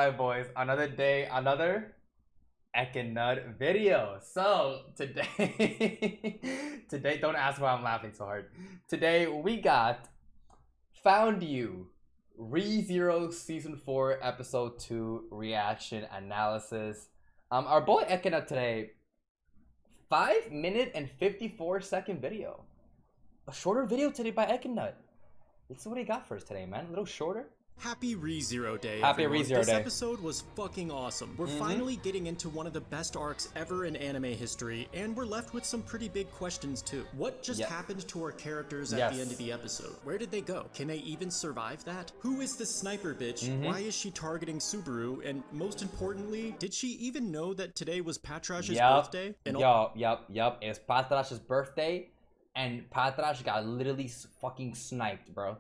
Alright, boys, another day, another Echidnut video. So today, today, don't ask why I'm laughing so hard. Today we got Found You, ReZero Season 4 Episode 2 Reaction Analysis. Our boy Echidnut today, 5-minute and 54-second video. A shorter video today by Echidnut. Let's see what he got for us today, man. A little shorter. Happy ReZero Day, Happy everyone. ReZero Day. This episode was fucking awesome. We're finally getting into one of the best arcs ever in anime history, and we're left with some pretty big questions too. What just happened to our characters at the end of the episode? Where did they go? Can they even survive that? Who is this sniper bitch? Why is she targeting Subaru? And most importantly, did she even know that today was Patrash's birthday? And Yup. It's Patrash's birthday, and Patrash got literally fucking sniped, bro.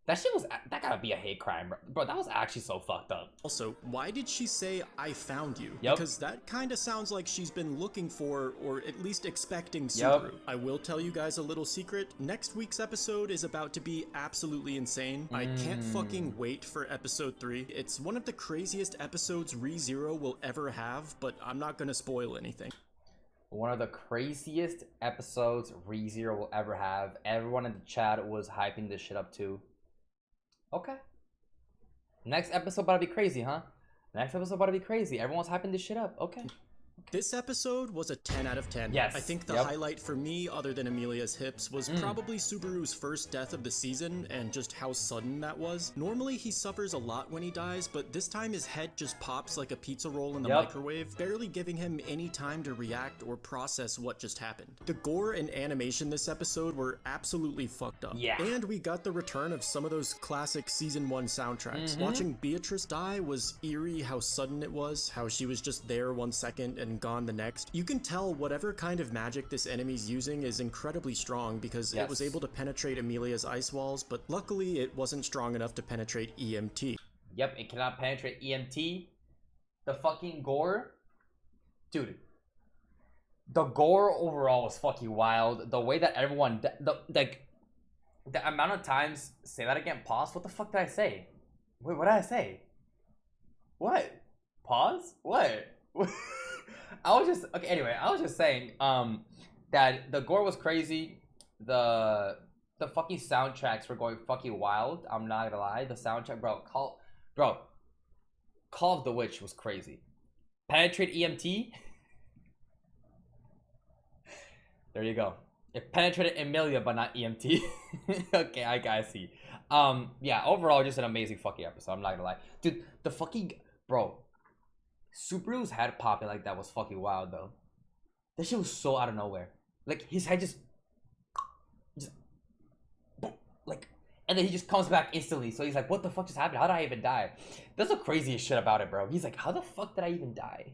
That gotta be a hate crime, bro. That was actually so fucked up. Also, why did she say, "I found you"? Yep. Because that kind of sounds like she's been looking for, or at least expecting, Subaru. I will tell you guys a little secret. Next week's episode is about to be absolutely insane. I can't fucking wait for episode 3. It's one of the craziest episodes ReZero will ever have, but I'm not gonna spoil anything. One of the craziest episodes ReZero will ever have. Everyone in the chat was hyping this shit up too. Okay. Next episode about to be crazy, huh? Next episode about to be crazy. Everyone's hyping this shit up. Okay. This episode was a 10 out of 10. Yes. I think the highlight for me, other than Emilia's hips, was probably Subaru's first death of the season and just how sudden that was. Normally he suffers a lot when he dies, but this time his head just pops like a pizza roll in the microwave, barely giving him any time to react or process what just happened. The gore and animation this episode were absolutely fucked up. Yeah. And we got the return of some of those classic season 1 soundtracks. Watching Beatrice die was eerie how sudden it was, how she was just there 1 second and gone the next. You can tell whatever kind of magic this enemy's using is incredibly strong because it was able to penetrate Emilia's ice walls, but luckily it wasn't strong enough to penetrate EMT. Yep, it cannot penetrate EMT. The fucking gore. Dude. The gore overall was fucking wild. The way that everyone, the amount of times, say that again, pause? What the fuck did I say? Wait, what did I say? What? Pause? What? I was just saying that the gore was crazy. The fucking soundtracks were going fucking wild. I'm not gonna lie. The soundtrack, Call of the Witch was crazy. Penetrate EMT. There you go. It penetrated Emilia but not EMT. Okay, I see. Yeah, overall just an amazing fucking episode. I'm not gonna lie. Dude, the fucking Subaru's head popping like that was fucking wild though. That shit was so out of nowhere. Like his head just like, and then he just comes back instantly. So he's like, what the fuck just happened? How did I even die? That's the craziest shit about it, bro. He's like, how the fuck did I even die?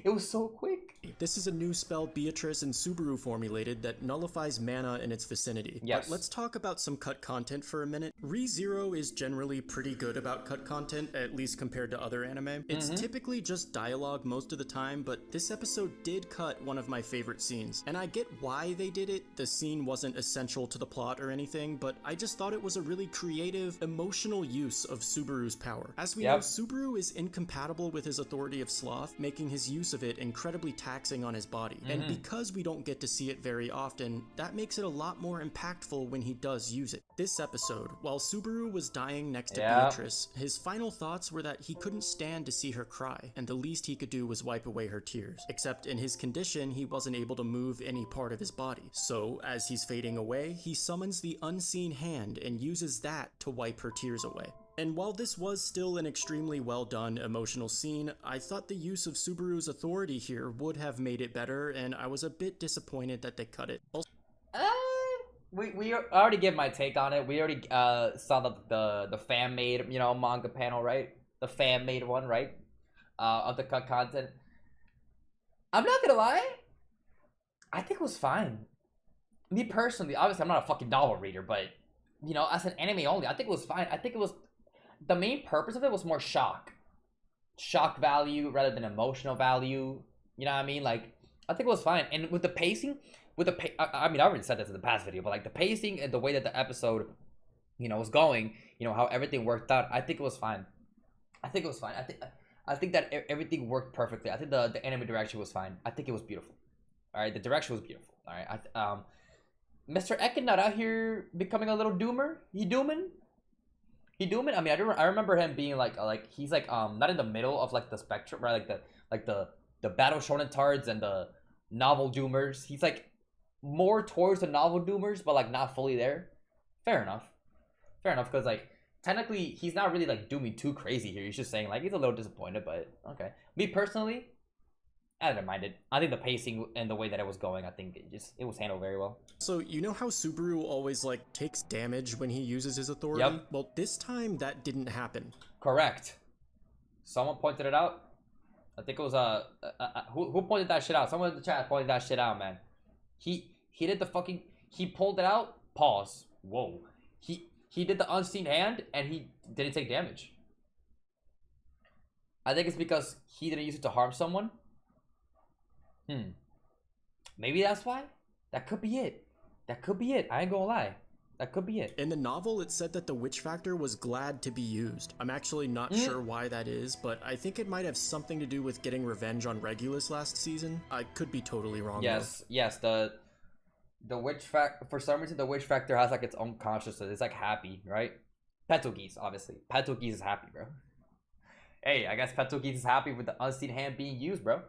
It was so quick. This is a new spell Beatrice and Subaru formulated that nullifies mana in its vicinity. Yes. But let's talk about some cut content for a minute. ReZero is generally pretty good about cut content, at least compared to other anime. It's typically just dialogue most of the time, but this episode did cut one of my favorite scenes. And I get why they did it. The scene wasn't essential to the plot or anything, but I just thought it was a really creative, emotional use of Subaru's power. As we know, Subaru is incompatible with his authority of sloth, making his use of it incredibly taxing on his body. And because we don't get to see it very often, that makes it a lot more impactful when he does use it. This episode, while Subaru was dying next to Beatrice, his final thoughts were that he couldn't stand to see her cry, and the least he could do was wipe away her tears. Except in his condition, he wasn't able to move any part of his body. So, as he's fading away, he summons the unseen hand and uses that to wipe her tears away. And while this was still an extremely well done emotional scene, I thought the use of Subaru's authority here would have made it better, and I was a bit disappointed that they cut it. We already gave my take on it. We already saw the fan made manga panel, right? The fan made one, right? Of the cut content. I'm not gonna lie, I think it was fine. Me personally, obviously I'm not a fucking novel reader, but as an anime only, I think it was fine. I think it was, the main purpose of it was more shock value rather than emotional value. You know what I mean? Like, I think it was fine. And with the pacing, I mean, I already said this in the past video, but like the pacing and the way that the episode, was going, how everything worked out, I think it was fine. I think it was fine. I think that everything worked perfectly. I think the anime direction was fine. I think it was beautiful. All right, the direction was beautiful. All right, Mr. Echidnut out here becoming a little doomer. He dooming. He dooming. I mean, I remember him being like he's like not in the middle of like the spectrum, right? Like the battle shonen tards and the novel doomers. He's like more towards the novel doomers, but like not fully there. Fair enough. Fair enough, because like technically he's not really like dooming too crazy here. He's just saying like he's a little disappointed, but okay. Me personally, I didn't mind it. I think the pacing and the way that it was going, I think it was handled very well. So you know how Subaru always like takes damage when he uses his authority? Yep. Well, this time that didn't happen. Correct. Someone pointed it out. I think it was who pointed that shit out? Someone in the chat pointed that shit out, man. He did the fucking, he pulled it out. Pause. Whoa. He did the unseen hand and he didn't take damage. I think it's because he didn't use it to harm someone. Maybe that's why. That could be it. That could be it. I ain't gonna lie. That could be it. In the novel, it said that the witch factor was glad to be used. I'm actually not sure why that is, but I think it might have something to do with getting revenge on Regulus last season. I could be totally wrong. Yes, yes. The witch factor, for some reason, the witch factor has like its own consciousness. It's like happy, right? Petogis, obviously. Petogis is happy, bro. Hey, I guess Petogis is happy with the unseen hand being used, bro.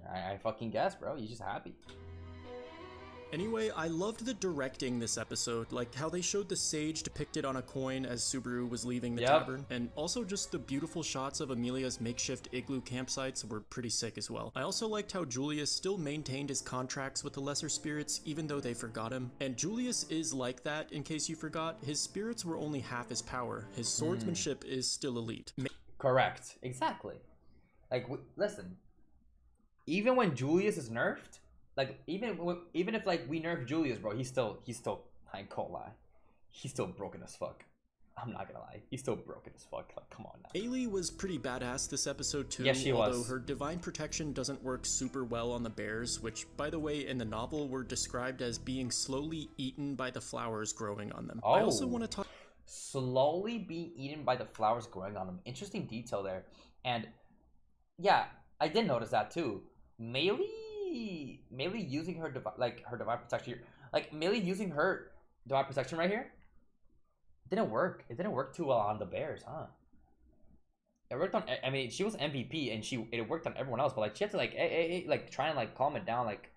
I fucking guess, bro. He's just happy. Anyway, I loved the directing this episode, like how they showed the sage depicted on a coin as Subaru was leaving the tavern, and also just the beautiful shots of Amelia's makeshift igloo campsites were pretty sick as well. I also liked how Julius still maintained his contracts with the lesser spirits even though they forgot him, and Julius is like that, in case you forgot. His spirits were only half his power. His swordsmanship is still elite. Correct. Exactly. Like, listen, even when Julius is nerfed, like even if like we nerf Julius, bro, he's still I ain't gonna lie, he's still broken as fuck. I'm not gonna lie, he's still broken as fuck. Like, come on now. Ailey was pretty badass this episode too. Yes, she although was. Her divine protection doesn't work super well on the bears, which by the way in the novel were described as being slowly eaten by the flowers growing on them. I also want to talk slowly being eaten by the flowers growing on them. Interesting detail there. And yeah, I did notice that too. Melee using her divine protection, like Melee using her divine protection right here, didn't work. It didn't work too well on the bears, huh? It worked on, I mean, she was MVP and it worked on everyone else, but like she had to like try and like calm it down, like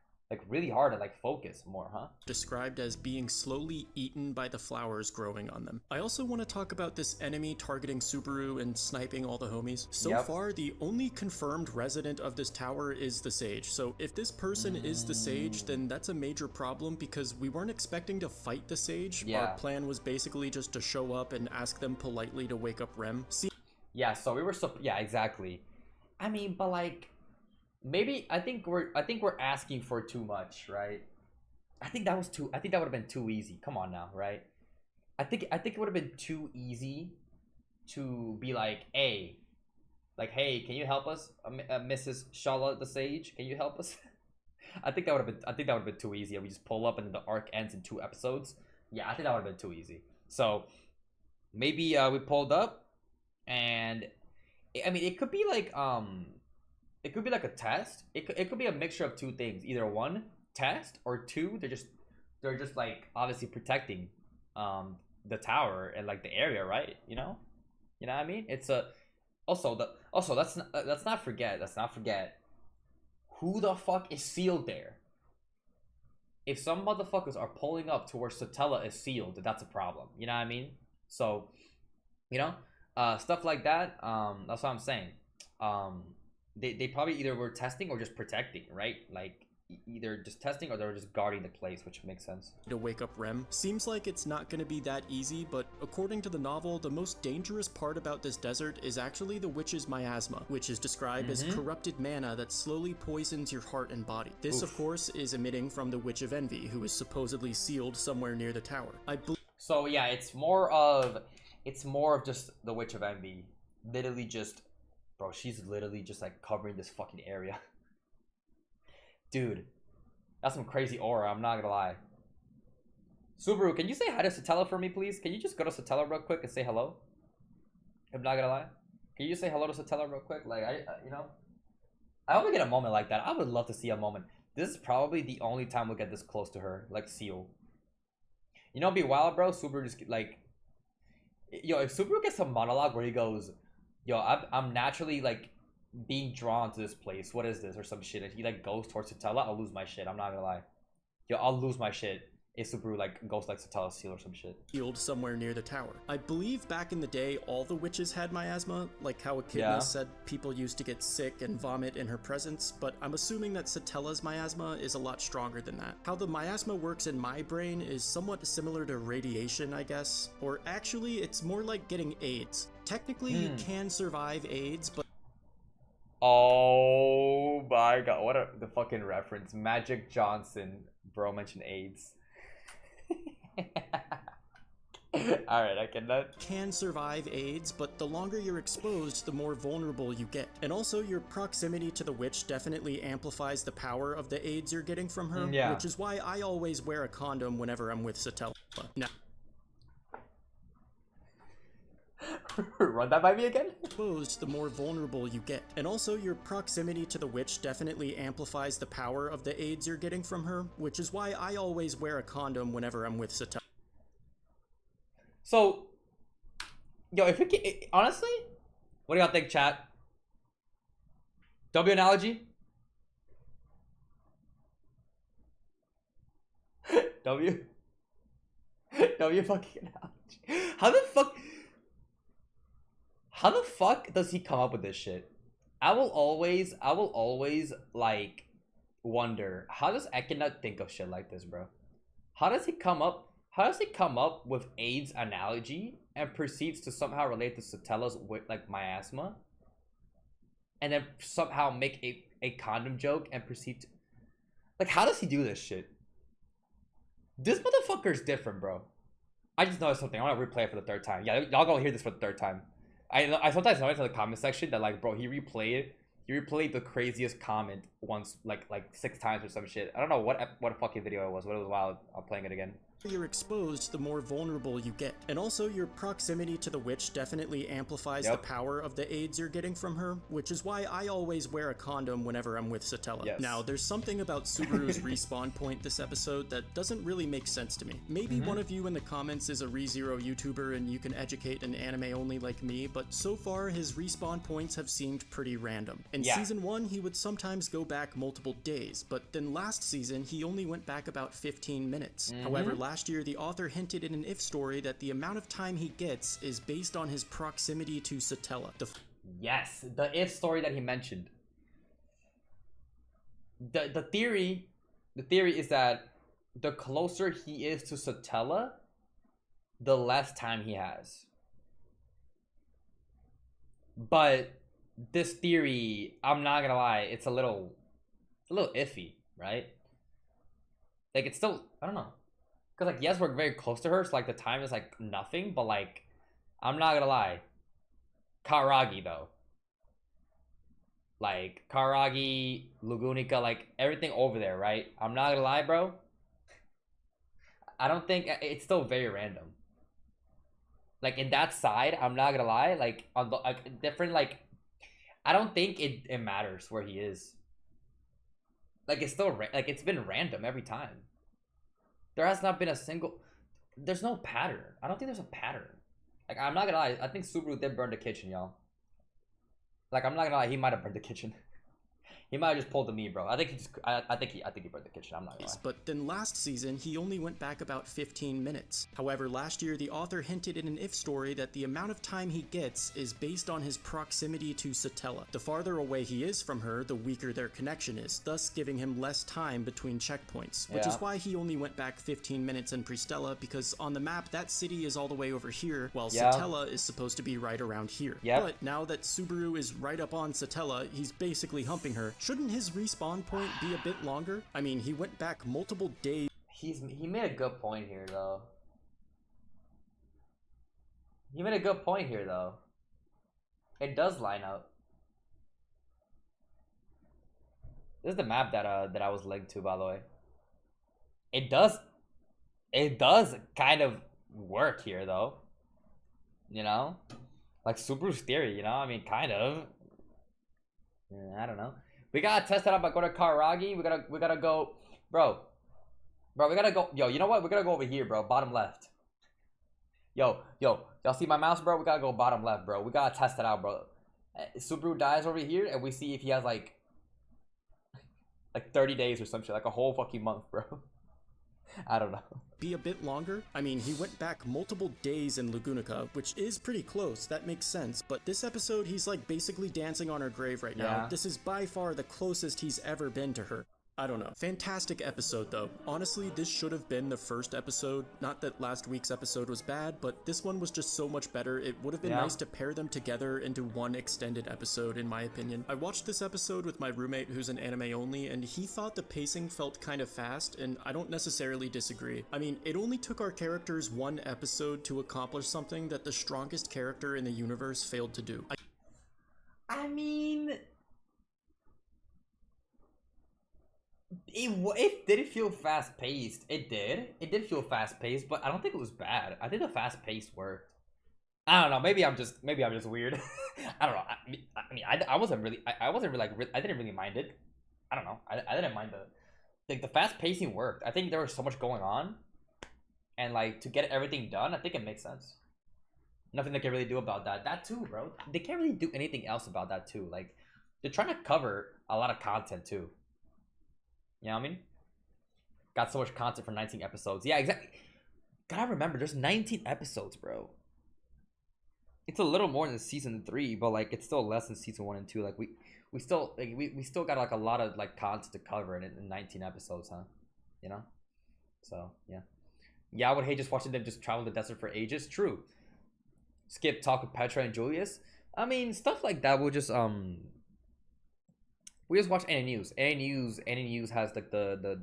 really hard and like focus more, huh? Described as being slowly eaten by the flowers growing on them. I also want to talk about this enemy targeting Subaru and sniping all the homies. So far, the only confirmed resident of this tower is the Sage. So if this person is the Sage, then that's a major problem because we weren't expecting to fight the Sage. Our plan was basically just to show up and ask them politely to wake up Rem. Yeah, so we were yeah, exactly. I mean, but like, maybe I think we're asking for too much, right? I think that would have been too easy. Come on now, right? I think it would have been too easy to be like, hey, can you help us, Mrs. Shala the Sage? Can you help us? I think that would have been too easy. And we just pull up and the arc ends in 2 episodes. Yeah, I think that would have been too easy. So maybe we pulled up, and I mean it could be like it could be like a test. It could be a mixture of 2 things. Either 1, test, or 2, they're just like obviously protecting the tower and like the area, right? You know what I mean? It's a also let's not forget who the fuck is sealed there. If some motherfuckers are pulling up to where Satella is sealed, that's a problem. You know what I mean? So, you know, stuff like that. That's what I'm saying. They probably either were testing or just protecting, right? Like either just testing or they were just guarding the place, which makes sense. To wake up Rem. Seems like it's not going to be that easy, but according to the novel, the most dangerous part about this desert is actually the witch's miasma, which is described as corrupted mana that slowly poisons your heart and body. This, of course, is emitting from the Witch of Envy, who is supposedly sealed somewhere near the tower. So yeah, it's more of just the Witch of Envy. Literally just, bro, she's literally just like covering this fucking area. Dude, that's some crazy aura, I'm not gonna lie. Subaru, can you say hi to Satella for me, please? Can you just go to Satella real quick and say hello? I'm not gonna lie. Can you just say hello to Satella real quick? Like I hope we get a moment like that. I would love to see a moment. This is probably the only time we'll get this close to her, like Seal. You know, it'd be wild, bro. Subaru just like, yo, if Subaru gets a monologue where he goes, yo, I'm naturally like being drawn to this place. What is this or some shit? And he like goes towards Satella, I'll lose my shit. I'm not gonna lie. Yo, I'll lose my shit if Subaru like goes like Satella Seal or some shit. Field somewhere near the tower. I believe back in the day, all the witches had miasma, like how Echidnut said people used to get sick and vomit in her presence, but I'm assuming that Satella's miasma is a lot stronger than that. How the miasma works in my brain is somewhat similar to radiation, I guess, or actually it's more like getting AIDS. Technically, you can survive AIDS, but oh my god, what the fucking reference. Magic Johnson, bro, mentioned AIDS. Alright, I can survive AIDS, but the longer you're exposed, the more vulnerable you get. And also, your proximity to the witch definitely amplifies the power of the AIDS you're getting from her, which is why I always wear a condom whenever I'm with Satella. Now, run that by me again? Exposed, the more vulnerable you get. And also, your proximity to the witch definitely amplifies the power of the AIDS you're getting from her, which is why I always wear a condom whenever I'm with Satella. So, yo, if we can, honestly, what do y'all think, chat? W analogy? W? W fucking analogy. How the fuck does he come up with this shit? I will always like wonder, how does Echidnut think of shit like this, bro? How does he come up with AIDS analogy and proceeds to somehow relate to Satella's like miasma, and then somehow make a condom joke and proceed to, like, how does he do this shit? This motherfucker's different, bro. I just noticed something. I want to replay it for the third time. Yeah, y'all gonna hear this for the third time. I sometimes notice in the comment section that, like, bro, he replayed the craziest comment once, like 6 times or some shit. I don't know what fucking video it was, but it was wild. I'm playing it again. You're exposed, the more vulnerable you get. And also, your proximity to the witch definitely amplifies the power of the AIDS you're getting from her, which is why I always wear a condom whenever I'm with Satella. Now, there's something about Subaru's respawn point this episode that doesn't really make sense to me. Maybe one of you in the comments is a ReZero YouTuber and you can educate an anime only like me, but so far his respawn points have seemed pretty random. In season 1, he would sometimes go back multiple days, but then last season, he only went back about 15 minutes. However, last year, the author hinted in an if story that the amount of time he gets is based on his proximity to Satella. Yes, the if story that he mentioned. The theory is that the closer he is to Satella, the less time he has. But this theory, I'm not gonna lie, it's a little iffy, right? Like, it's still, I don't know. Because, like, yes, we're very close to her, so, like, the time is, like, nothing. But, like, I'm not gonna lie. Karagi, though. Like, Karagi, Lugunica, like, everything over there, right? I'm not gonna lie, bro. I don't think... It's still very random. Like, in that side, I'm not gonna lie. Like, on the different, like... I don't think it matters where he is. Like, it's still... Like, it's been random every time. There has not been a single... There's no pattern. I don't think there's a pattern. Like, I'm not gonna lie. I think Subaru did burn the kitchen, y'all. Like, I'm not gonna lie. He might have burned the kitchen. He might have just pulled the me, bro. I think he burned the kitchen. I'm not gonna lie. But then last season, he only went back about 15 minutes. However, last year, the author hinted in an if story that the amount of time he gets is based on his proximity to Satella. The farther away he is from her, the weaker their connection is, thus giving him less time between checkpoints, which is why he only went back 15 minutes in Pristella, because on the map, that city is all the way over here, while Satella is supposed to be right around here. But now that Subaru is right up on Satella, he's basically humping her. Shouldn't his respawn point be a bit longer? I mean, he went back multiple days. He made a good point here, though. It does line up. This is the map that I was linked to, by the way. It does kind of work here, though. You know? Like Subaru's theory, you know? I mean, kind of. Yeah, I don't know. We gotta test it out by going to Karagi. We gotta go, bro. Bro, we gotta go. Yo, you know what? We gotta go over here, bro. Bottom left. Yo, y'all see my mouse, bro? We gotta go bottom left, bro. We gotta test it out, bro. Subaru dies over here, and we see if he has like 30 days or some shit, like a whole fucking month, bro. I don't know. Be a bit longer? I mean, he went back multiple days in Lagunica, which is pretty close, that makes sense, but this episode he's like basically dancing on her grave right now. Yeah. This is by far the closest he's ever been to her. I don't know. Fantastic episode though. Honestly, this should have been the first episode. Not that last week's episode was bad, but this one was just so much better. It would have been nice to pair them together into one extended episode, in my opinion. I watched this episode with my roommate who's an anime only, and he thought the pacing felt kind of fast, and I don't necessarily disagree. I mean, it only took our characters one episode to accomplish something that the strongest character in the universe failed to do. I mean, it did feel fast paced. It did feel fast paced, but I don't think it was bad. I think the fast pace worked. I don't know. Maybe I'm just weird. I don't know. I mean, I wasn't really. I wasn't really like. I didn't really mind it. I don't know. I didn't mind the fast pacing worked. I think there was so much going on, and like to get everything done, I think it makes sense. Nothing they can really do about that. That too, bro. They can't really do anything else about that too. Like they're trying to cover a lot of content too. You know what I mean? Got so much content for 19 episodes. Yeah, exactly. Gotta remember, there's 19 episodes, bro. It's a little more than season 3, but like it's still less than season 1 and 2. Like we still like we still got like a lot of like content to cover in 19 episodes, huh? You know? So yeah. Yeah, I would hate just watching them just travel the desert for ages. True. Skip talk with Petra and Julius. I mean, stuff like that will just we just watch any news. Any news has like the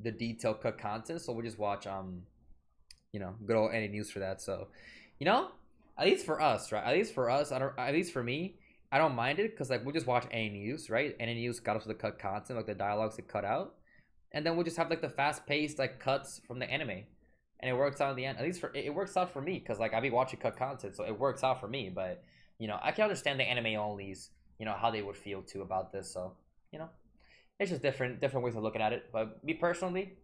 detailed cut content, so we just watch you know, good old any news for that. So, you know, at least for us, right? At least for us, at least for me, I don't mind it because like we just watch any news, right? Any news got us the cut content, like the dialogues that cut out, and then we'll just have like the fast paced like cuts from the anime, and it works out in the end. At least for it works out for me because like I be watching cut content, so it works out for me. But you know, I can understand the anime onlys, you know, how they would feel too about this. So you know, it's just different ways of looking at it. But me personally,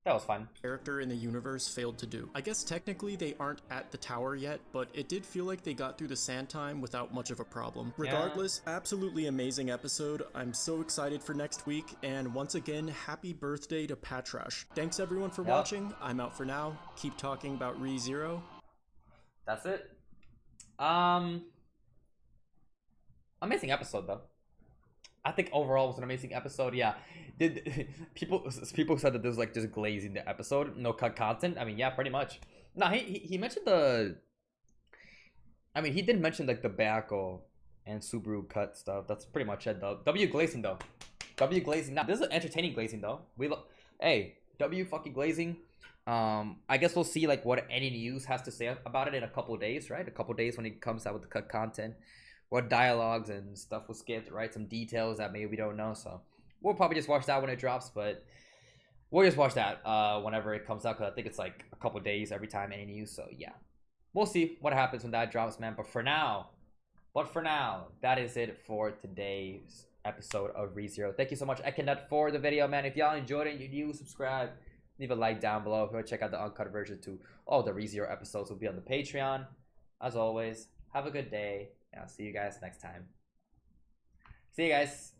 that was fun. Character in the universe failed to do. I guess technically they aren't at the tower yet, but it did feel like they got through the sand time without much of a problem. Regardless, absolutely amazing episode. I'm so excited for next week, and once again, happy birthday to Patrash. Thanks everyone for watching. I'm out for now. Keep talking about ReZero. That's it. Amazing episode though. I think overall it was an amazing episode. Yeah, did people said that this was like just glazing the episode, no cut content? I mean, yeah, pretty much. No, he mentioned the. I mean, he did mention like the Bayako and Subaru cut stuff. That's pretty much it though. W glazing though. W glazing. Now this is entertaining glazing though. Hey, W fucking glazing. I guess we'll see like what any news has to say about it in a couple days, right? A couple days when it comes out with the cut content. What dialogues and stuff was skipped, right? Some details that maybe we don't know. So we'll probably just watch that when it drops, but we'll just watch that whenever it comes out because I think it's like a couple days every time any news. So yeah, we'll see what happens when that drops, man. But for now, that is it for today's episode of ReZero. Thank you so much, Echidnut, for the video, man. If y'all enjoyed it, you subscribe, leave a like down below. If you want to check out the uncut version too, all the ReZero episodes will be on the Patreon. As always, have a good day. And I'll see you guys next time. See you guys.